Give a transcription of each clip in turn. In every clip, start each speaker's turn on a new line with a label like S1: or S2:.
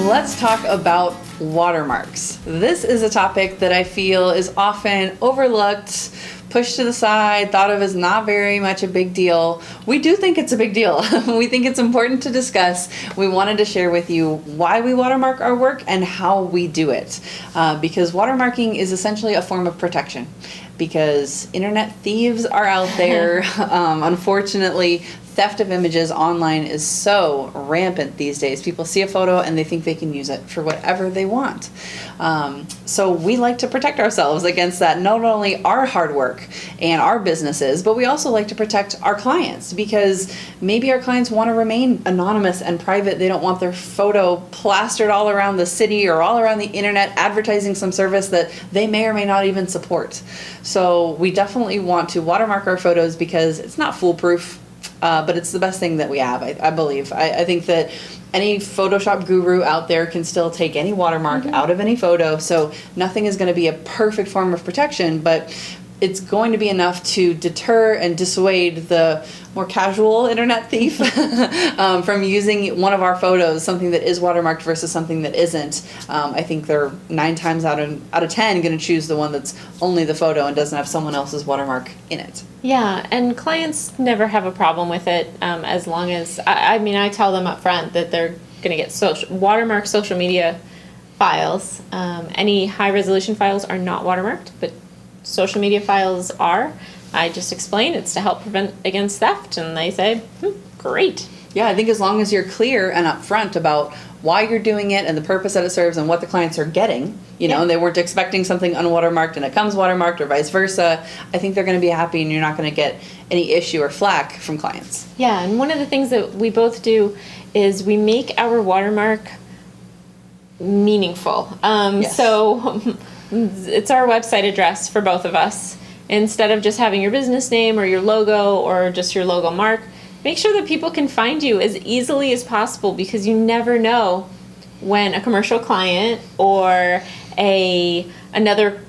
S1: let's talk about watermarks. This is a topic that I feel is often overlooked, pushed to the side, thought of as not very much a big deal. We do think it's a big deal. We think it's important to discuss. We wanted to share with you why we watermark our work and how we do it. Because watermarking is essentially a form of protection. Because internet thieves are out there. Unfortunately, theft of images online is so rampant these days. People see a photo and they think they can use it for whatever they want. So we like to protect ourselves against that, not only our hard work and our businesses, but we also like to protect our clients, because maybe our clients want to remain anonymous and private. They don't want their photo plastered all around the city or all around the internet advertising some service that they may or may not even support. So we definitely want to watermark our photos because it's not foolproof. But it's the best thing that we have, I believe. I think that any Photoshop guru out there can still take any watermark out of any photo, so nothing is going to be a perfect form of protection, but it's going to be enough to deter and dissuade the more casual internet thief from using one of our photos, something that is watermarked versus something that isn't. I think they're 9 times out of 10 going to choose the one that's only the photo and doesn't have someone else's watermark in it.
S2: Yeah, and clients never have a problem with it as long as, I tell them up front that they're going to get watermark social media files. Any high resolution files are not watermarked, but social media files are. I just explain it's to help prevent against theft, and they say, great.
S1: Yeah, I think as long as you're clear and upfront about why you're doing it and the purpose that it serves and what the clients are getting, and they weren't expecting something unwatermarked and it comes watermarked or vice versa, I think they're going to be happy and you're not going to get any issue or flack from clients.
S2: Yeah, and one of the things that we both do is we make our watermark meaningful.
S1: Yes.
S2: So it's our website address for both of us. Instead of just having your business name or your logo or just your logo mark, make sure that people can find you as easily as possible, because you never know when a commercial client or another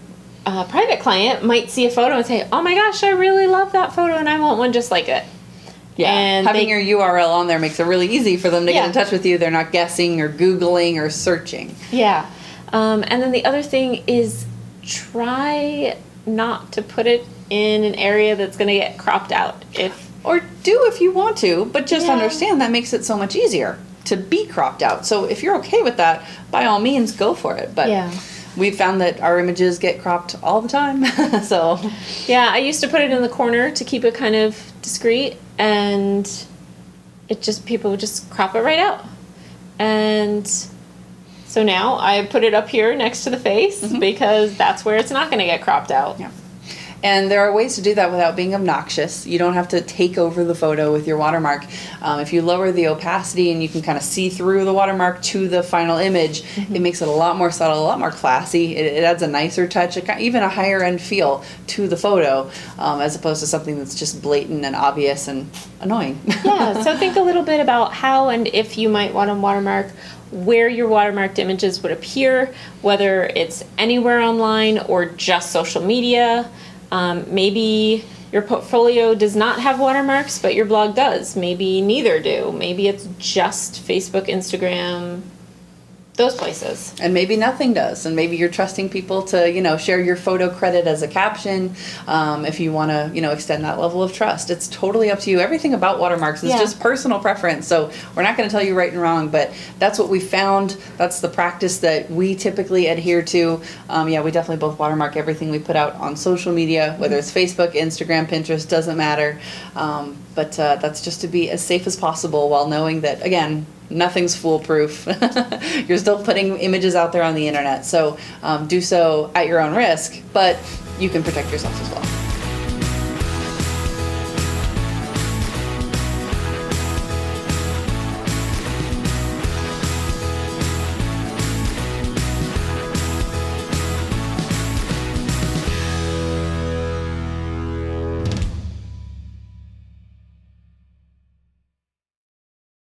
S2: private client might see a photo and say, oh my gosh, I really love that photo and I want one just like it.
S1: Yeah,
S2: and
S1: having your URL on there makes it really easy for them to get in touch with you. They're not guessing or Googling or searching.
S2: Yeah. And then the other thing is try not to put it in an area that's going to get cropped out.
S1: Or do if you want to, but just understand that makes it so much easier to be cropped out. So if you're okay with that, by all means, go for it. But we've found that our images get cropped all the time. So
S2: yeah, I used to put it in the corner to keep it kind of discreet, and people would just crop it right out. And so now I put it up here next to the face because that's where it's not going to get cropped out.
S1: Yeah. And there are ways to do that without being obnoxious. You don't have to take over the photo with your watermark. If you lower the opacity and you can kind of see through the watermark to the final image, it makes it a lot more subtle, a lot more classy. It adds a nicer touch, even a higher end feel to the photo, as opposed to something that's just blatant and obvious and annoying.
S2: Yeah, so think a little bit about how and if you might want to watermark, where your watermarked images would appear, whether it's anywhere online or just social media. Maybe your portfolio does not have watermarks, but your blog does. Maybe neither do. Maybe it's just Facebook, Instagram, those places.
S1: And maybe nothing does. And maybe you're trusting people to, share your photo credit as a caption, if you want to, extend that level of trust. It's totally up to you. Everything about watermarks is just personal preference. So we're not going to tell you right and wrong, but that's what we found. That's the practice that we typically adhere to. We definitely both watermark everything we put out on social media, whether it's Facebook, Instagram, Pinterest, doesn't matter. But that's just to be as safe as possible while knowing that, again, nothing's foolproof. You're still putting images out there on the internet, so do so at your own risk, but you can protect yourself as well.